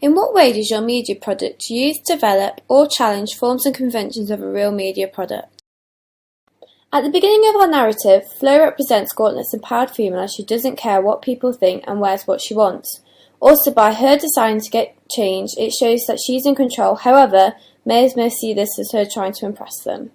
In what way does your media product use, develop, or challenge forms and conventions of a real media product? At the beginning of our narrative, Flo represents Gauntlet's empowered female as she doesn't care what people think and wears what she wants. Also, by her deciding to get change, it shows that she's in control. However, males may see this as her trying to impress them.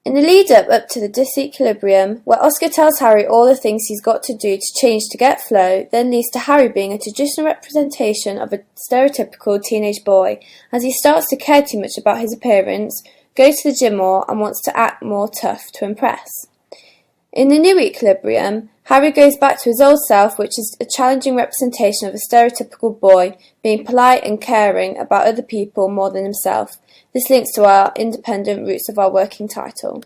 In the lead-up to the disequilibrium, where Oscar tells Harry all the things he's got to do to change to get Flo, then leads to Harry being a traditional representation of a stereotypical teenage boy, as he starts to care too much about his appearance, go to the gym more, and wants to act more tough to impress. In the new equilibrium, Harry goes back to his old self, which is a challenging representation of a stereotypical boy, being polite and caring about other people more than himself. This links to our independent roots of our working title.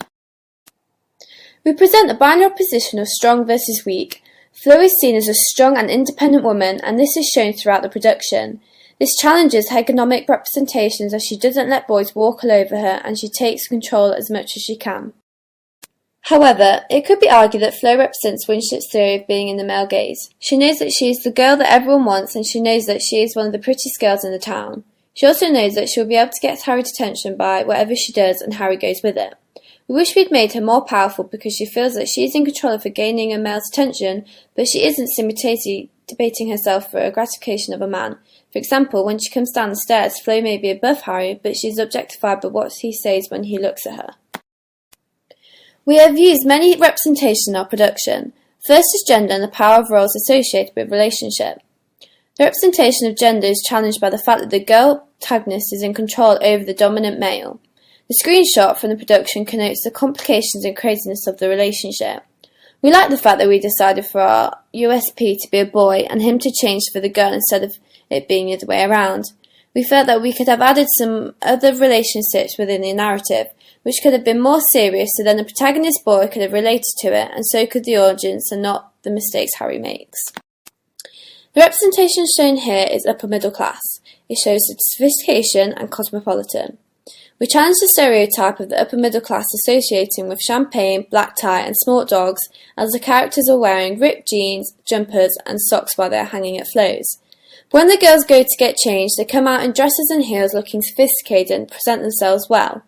We present a binary opposition of strong versus weak. Flo is seen as a strong and independent woman, and this is shown throughout the production. This challenges hegemonic representations as she doesn't let boys walk all over her, and she takes control as much as she can. However, it could be argued that Flo represents Winship's theory of being in the male gaze. She knows that she is the girl that everyone wants, and she knows that she is one of the prettiest girls in the town. She also knows that she will be able to get Harry's attention by whatever she does, and Harry goes with it. We wish we'd made her more powerful because she feels that she is in control of her gaining a male's attention, but she isn't simultaneously debating herself for a gratification of a man. For example, when she comes down the stairs, Flo may be above Harry, but she is objectified by what he says when he looks at her. We have used many representations in our production. First is gender and the power of roles associated with relationship. The representation of gender is challenged by the fact that the girl protagonist is in control over the dominant male. The screenshot from the production connotes the complications and craziness of the relationship. We like the fact that we decided for our USP to be a boy and him to change for the girl instead of it being the other way around. We felt that we could have added some other relationships within the narrative, which could have been more serious, so then the protagonist boy could have related to it, and so could the audience, and not the mistakes Harry makes. The representation shown here is upper middle class. It shows the sophistication and cosmopolitan. We challenge the stereotype of the upper middle class associating with champagne, black tie and smart dogs, as the characters are wearing ripped jeans, jumpers and socks while they are hanging at Flo's. But when the girls go to get changed, they come out in dresses and heels looking sophisticated and present themselves well.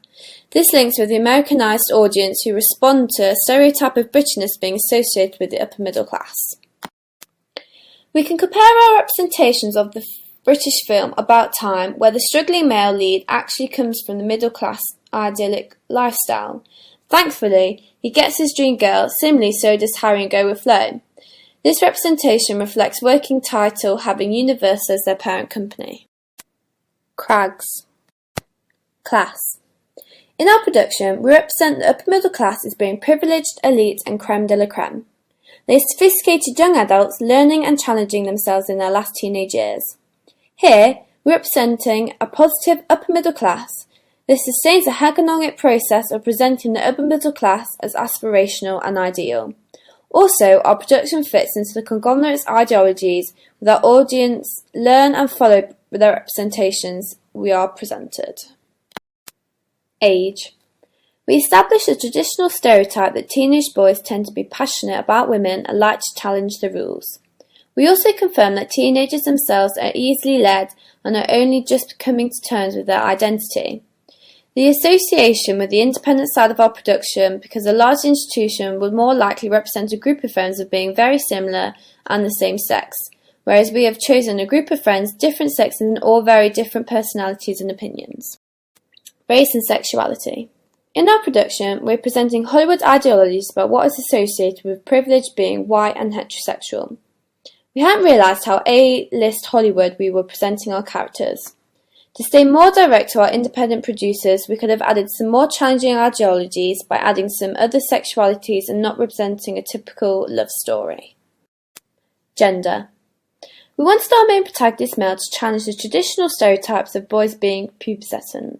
This links with the Americanized audience who respond to a stereotype of Britishness being associated with the upper middle class. We can compare our representations of the British film About Time, where the struggling male lead actually comes from the middle class idyllic lifestyle. Thankfully, he gets his dream girl, similarly so does Harry and Go with Flo. This representation reflects working title having Universal as their parent company. Crags. Class. In our production, we represent the upper middle class as being privileged, elite and creme de la creme. They are sophisticated young adults learning and challenging themselves in their last teenage years. Here, we're representing a positive upper middle class. This sustains the hegemonic process of presenting the upper middle class as aspirational and ideal. Also, our production fits into the conglomerate's ideologies, with our audience learn and follow the representations we are presented. Age. We establish a traditional stereotype that teenage boys tend to be passionate about women and like to challenge the rules. We also confirm that teenagers themselves are easily led and are only just coming to terms with their identity. The association with the independent side of our production, because a large institution would more likely represent a group of friends of being very similar and the same sex, whereas we have chosen a group of friends, different sexes and all very different personalities and opinions. Race and sexuality. In our production, we're presenting Hollywood ideologies about what is associated with privilege being white and heterosexual. We hadn't realised how A-list Hollywood we were presenting our characters. To stay more direct to our independent producers, we could have added some more challenging ideologies by adding some other sexualities and not representing a typical love story. Gender. We wanted our main protagonist male to challenge the traditional stereotypes of boys being pubescent,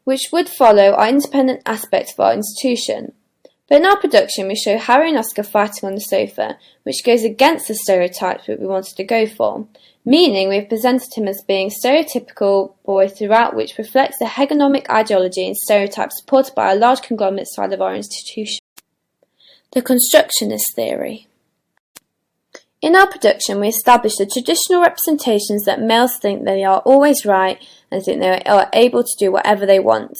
which would follow our independent aspect of our institution. But in our production, we show Harry and Oscar fighting on the sofa, which goes against the stereotypes that we wanted to go for, meaning we've presented him as being a stereotypical boy throughout, which reflects the hegemonic ideology and stereotypes supported by a large conglomerate side of our institution. The constructionist theory. In our production, we establish the traditional representations that males think they are always right and think they are able to do whatever they want.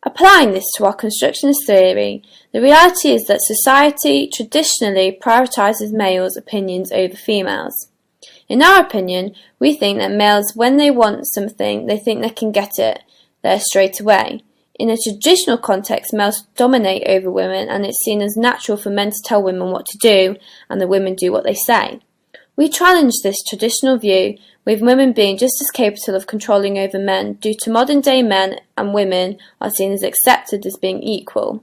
Applying this to our constructionist theory, the reality is that society traditionally prioritises males' opinions over females. In our opinion, we think that males, when they want something, they think they can get it there straight away. In a traditional context, males dominate over women, and it's seen as natural for men to tell women what to do, and the women do what they say. We challenge this traditional view, with women being just as capable of controlling over men due to modern day men and women are seen as accepted as being equal.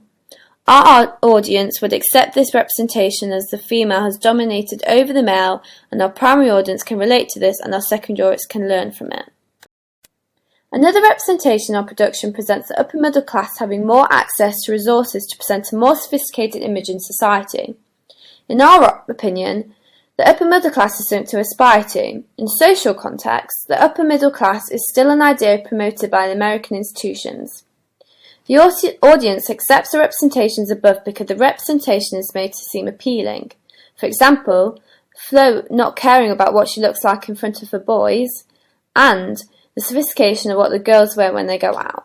Our audience would accept this representation as the female has dominated over the male, and our primary audience can relate to this, and our secondary audience can learn from it. Another representation in our production presents the upper middle class having more access to resources to present a more sophisticated image in society. In our opinion, the upper middle class is something to aspire to. In social contexts, the upper middle class is still an idea promoted by the American institutions. The audience accepts the representations above because the representation is made to seem appealing. For example, Flo not caring about what she looks like in front of her boys, and the sophistication of what the girls wear when they go out.